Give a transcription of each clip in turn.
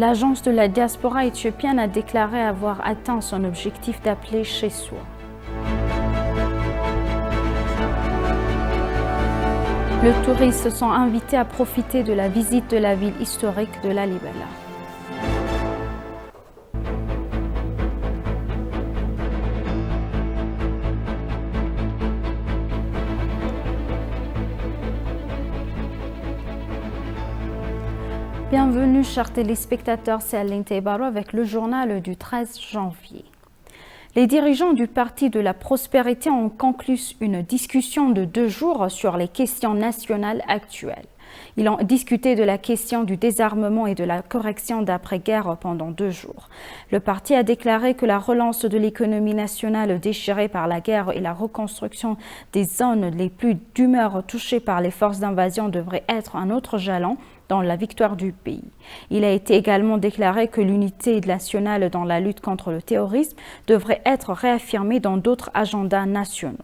L'agence de la diaspora éthiopienne a déclaré avoir atteint son objectif d'appeler chez soi. Les touristes sont invités à profiter de la visite de la ville historique de Lalibela. Bienvenue chers téléspectateurs, c'est Aline Teibaro avec le journal du 13 janvier. Les dirigeants du Parti de la Prospérité ont conclu une discussion de 2 jours sur les questions nationales actuelles. Ils ont discuté de la question du désarmement et de la correction d'après-guerre pendant 2 jours. Le parti a déclaré que la relance de l'économie nationale déchirée par la guerre et la reconstruction des zones les plus d'humeur touchées par les forces d'invasion devrait être un autre jalon dans la victoire du pays. Il a été également déclaré que l'unité nationale dans la lutte contre le terrorisme devrait être réaffirmée dans d'autres agendas nationaux.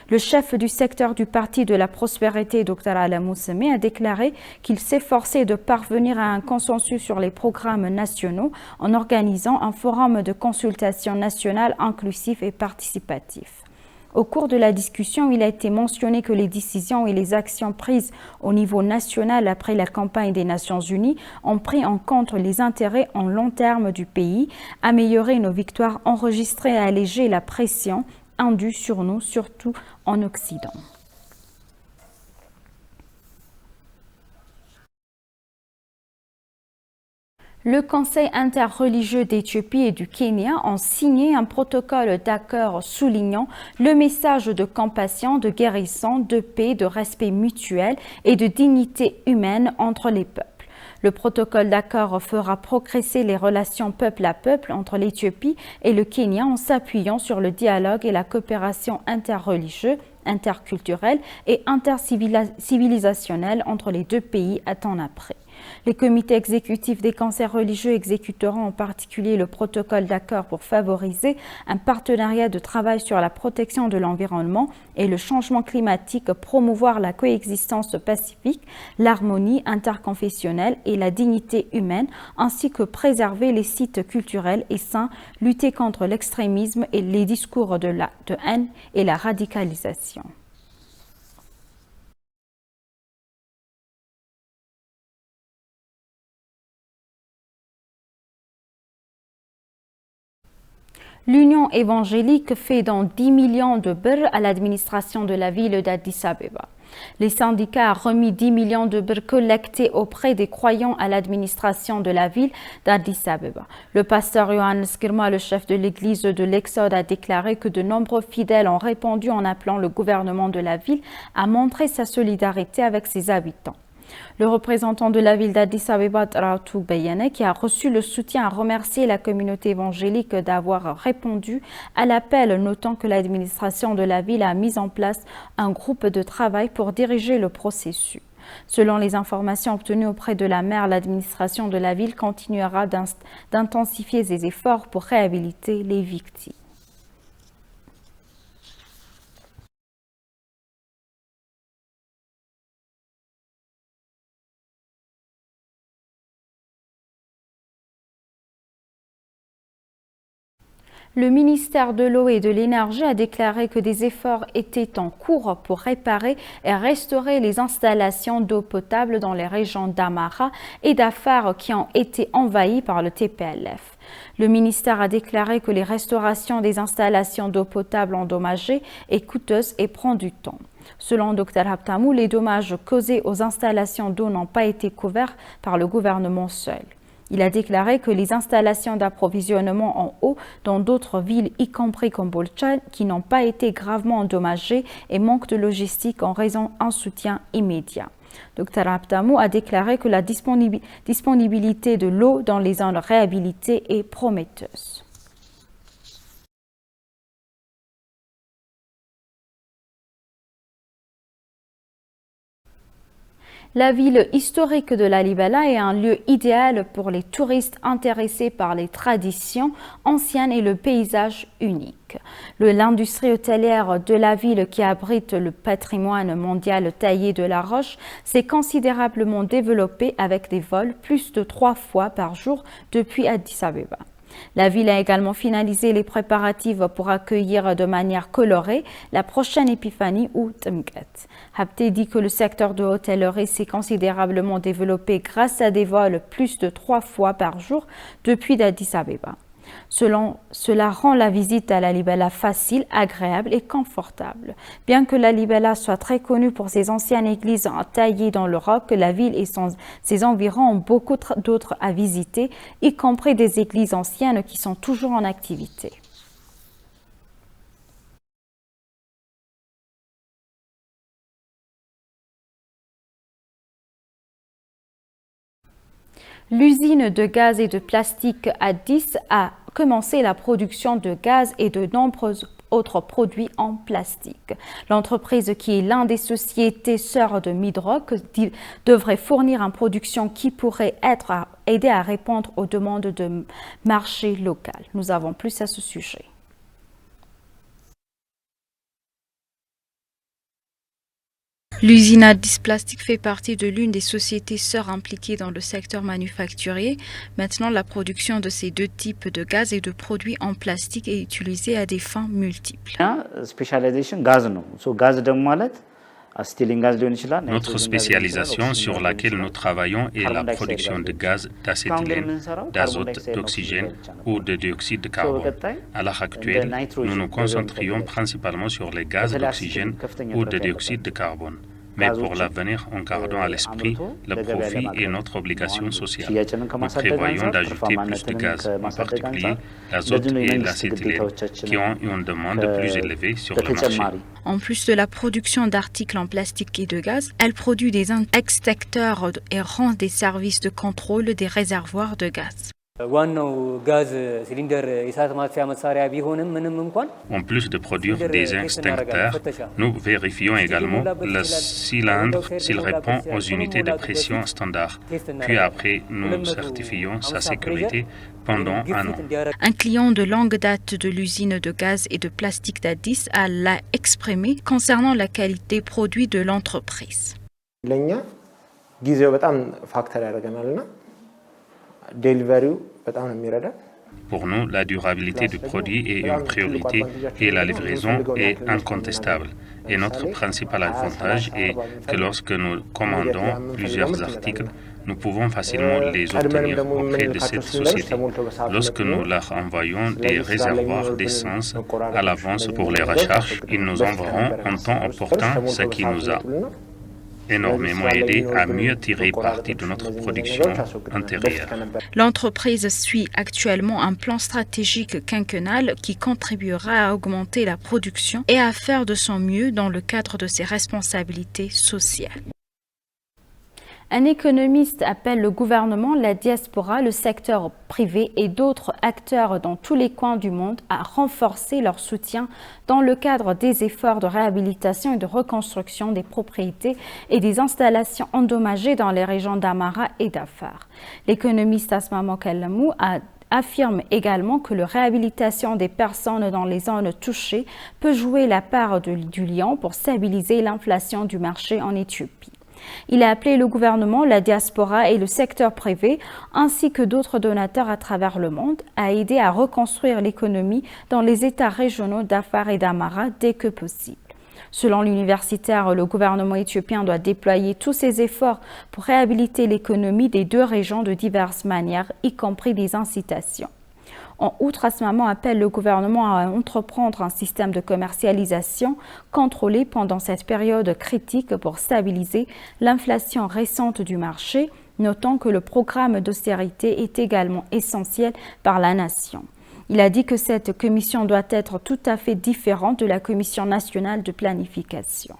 Le chef du secteur du Parti de la Prospérité, Dr Alamou Seme, a déclaré qu'il s'efforçait de parvenir à un consensus sur les programmes nationaux en organisant un forum de consultation nationale inclusif et participatif. Au cours de la discussion, il a été mentionné que les décisions et les actions prises au niveau national après la campagne des Nations Unies ont pris en compte les intérêts en long terme du pays, amélioré nos victoires enregistrées et allégé la pression indue sur nous, surtout en Occident. Le Conseil interreligieux d'Éthiopie et du Kenya ont signé un protocole d'accord soulignant le message de compassion, de guérison, de paix, de respect mutuel et de dignité humaine entre les peuples. Le protocole d'accord fera progresser les relations peuple à peuple entre l'Éthiopie et le Kenya en s'appuyant sur le dialogue et la coopération interreligieuse, interculturelle et intercivilisationnelle entre les 2 pays à temps après. Les comités exécutifs des conseils religieux exécuteront en particulier le protocole d'accord pour favoriser un partenariat de travail sur la protection de l'environnement et le changement climatique, promouvoir la coexistence pacifique, l'harmonie interconfessionnelle et la dignité humaine, ainsi que préserver les sites culturels et sains, lutter contre l'extrémisme et les discours de haine et la radicalisation. L'Union évangélique fait don 10 millions de birr à l'administration de la ville d'Addis Abeba. Les syndicats ont remis 10 millions de birr collectés auprès des croyants à l'administration de la ville d'Addis Abeba. Le pasteur Johannes Girma, le chef de l'église de l'Exode, a déclaré que de nombreux fidèles ont répondu en appelant le gouvernement de la ville à montrer sa solidarité avec ses habitants. Le représentant de la ville d'Addis Abeba, Ratu Beyene, qui a reçu le soutien, a remercié la communauté évangélique d'avoir répondu à l'appel, notant que l'administration de la ville a mis en place un groupe de travail pour diriger le processus. Selon les informations obtenues auprès de la maire, l'administration de la ville continuera d'intensifier ses efforts pour réhabiliter les victimes. Le ministère de l'Eau et de l'Énergie a déclaré que des efforts étaient en cours pour réparer et restaurer les installations d'eau potable dans les régions d'Amara et d'Afar qui ont été envahies par le TPLF. Le ministère a déclaré que les restaurations des installations d'eau potable endommagées est coûteuse et prend du temps. Selon Dr Haptamou, les dommages causés aux installations d'eau n'ont pas été couverts par le gouvernement seul. Il a déclaré que les installations d'approvisionnement en eau dans d'autres villes, y compris Kombolcha, qui n'ont pas été gravement endommagées et manquent de logistique en raison d'un soutien immédiat. Dr Haptamou a déclaré que la disponibilité de l'eau dans les zones réhabilitées est prometteuse. La ville historique de Lalibela est un lieu idéal pour les touristes intéressés par les traditions anciennes et le paysage unique. L'industrie hôtelière de la ville, qui abrite le patrimoine mondial taillé de la roche, s'est considérablement développée avec des vols plus de 3 fois par jour depuis Addis Abeba. La ville a également finalisé les préparatifs pour accueillir de manière colorée la prochaine épiphanie ou Temgat. Habté dit que le secteur de l'hôtellerie s'est considérablement développé grâce à des vols plus de 3 fois par jour depuis Addis Abeba. Cela rend la visite à Lalibela facile, agréable et confortable. Bien que Lalibela soit très connue pour ses anciennes églises taillées dans le roc, la ville et ses environs ont beaucoup d'autres à visiter, y compris des églises anciennes qui sont toujours en activité. L'usine de gaz et de plastique Addis a commencé la production de gaz et de nombreux autres produits en plastique. L'entreprise, qui est l'une des sociétés sœurs de Midrock, devrait fournir une production qui pourrait aider à répondre aux demandes de marché local. Nous avons plus à ce sujet. L'usine Addis Plastique fait partie de l'une des sociétés sœurs impliquées dans le secteur manufacturier. Maintenant, la production de ces deux types de gaz et de produits en plastique est utilisée à des fins multiples. Notre spécialisation sur laquelle nous travaillons est la production de gaz d'acétylène, d'azote, d'oxygène ou de dioxyde de carbone. À l'heure actuelle, nous nous concentrions principalement sur les gaz d'oxygène ou de dioxyde de carbone. Mais pour l'avenir, en gardant à l'esprit le profit et notre obligation sociale, nous prévoyons d'ajouter plus de gaz, en particulier l'azote et l'acétylène, qui ont une demande plus élevée sur le marché. En plus de la production d'articles en plastique et de gaz, elle produit des extracteurs et rend des services de contrôle des réservoirs de gaz. En plus de produire des extincteurs, nous vérifions également le cylindre s'il répond aux unités de pression standard. Puis après, nous certifions sa sécurité pendant un an. Un client de longue date de l'usine de gaz et de plastique d'Addis l'a exprimé concernant la qualité produit de l'entreprise. Pour nous, la durabilité du produit est une priorité et la livraison est incontestable. Et notre principal avantage est que lorsque nous commandons plusieurs articles, nous pouvons facilement les obtenir auprès de cette société. Lorsque nous leur envoyons des réservoirs d'essence à l'avance pour les recharges, ils nous enverront en temps opportun, ce qui nous a énormément aidé à mieux tirer parti de notre production intérieure. L'entreprise suit actuellement un plan stratégique quinquennal qui contribuera à augmenter la production et à faire de son mieux dans le cadre de ses responsabilités sociales. Un économiste appelle le gouvernement, la diaspora, le secteur privé et d'autres acteurs dans tous les coins du monde à renforcer leur soutien dans le cadre des efforts de réhabilitation et de reconstruction des propriétés et des installations endommagées dans les régions d'Amara et d'Afar. L'économiste Asma Mokallamou affirme également que la réhabilitation des personnes dans les zones touchées peut jouer la part du lion pour stabiliser l'inflation du marché en Éthiopie. Il a appelé le gouvernement, la diaspora et le secteur privé, ainsi que d'autres donateurs à travers le monde, à aider à reconstruire l'économie dans les États régionaux d'Afar et d'Amara dès que possible. Selon l'universitaire, le gouvernement éthiopien doit déployer tous ses efforts pour réhabiliter l'économie des deux régions de diverses manières, y compris des incitations. En outre, Asmaman appelle le gouvernement à entreprendre un système de commercialisation contrôlé pendant cette période critique pour stabiliser l'inflation récente du marché, notant que le programme d'austérité est également essentiel par la nation. Il a dit que cette commission doit être tout à fait différente de la Commission nationale de planification.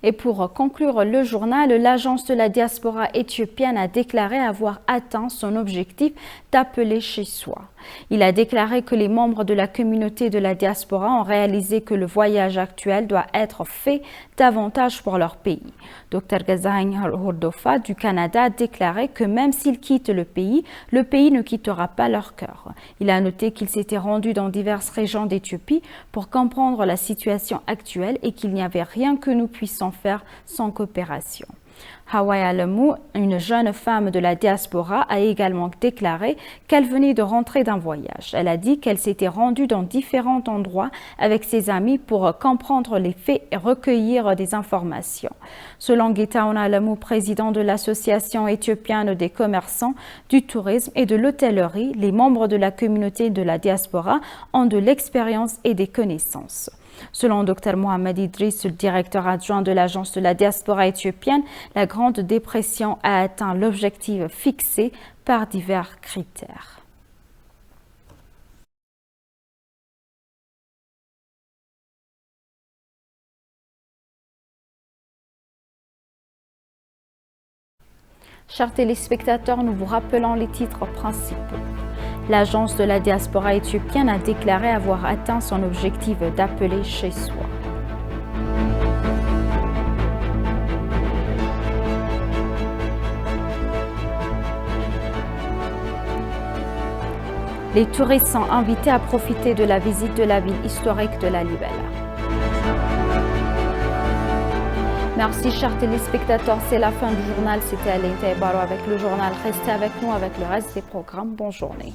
Et pour conclure le journal, l'agence de la diaspora éthiopienne a déclaré avoir atteint son objectif d'appeler chez soi. Il a déclaré que les membres de la communauté de la diaspora ont réalisé que le voyage actuel doit être fait davantage pour leur pays. Dr Gazahin Hordofa du Canada a déclaré que même s'ils quittent le pays ne quittera pas leur cœur. Il a noté qu'ils s'étaient rendus dans diverses régions d'Éthiopie pour comprendre la situation actuelle et qu'il n'y avait rien que nous puissions faire sans coopération. Hawaii Alamou, une jeune femme de la diaspora, a également déclaré qu'elle venait de rentrer d'un voyage. Elle a dit qu'elle s'était rendue dans différents endroits avec ses amis pour comprendre les faits et recueillir des informations. Selon Getaun Alamou, président de l'Association éthiopienne des commerçants, du tourisme et de l'hôtellerie, les membres de la communauté de la diaspora ont de l'expérience et des connaissances. Selon Dr Mohamed Idriss, le directeur adjoint de l'agence de la diaspora éthiopienne, la Grande Dépression a atteint l'objectif fixé par divers critères. Chers téléspectateurs, nous vous rappelons les titres principaux. L'agence de la diaspora éthiopienne a déclaré avoir atteint son objectif d'appeler chez soi. Les touristes sont invités à profiter de la visite de la ville historique de Lalibela. Merci chers téléspectateurs, c'est la fin du journal. C'était Aline Taibaro avec le journal. Restez avec nous avec le reste des programmes. Bonne journée.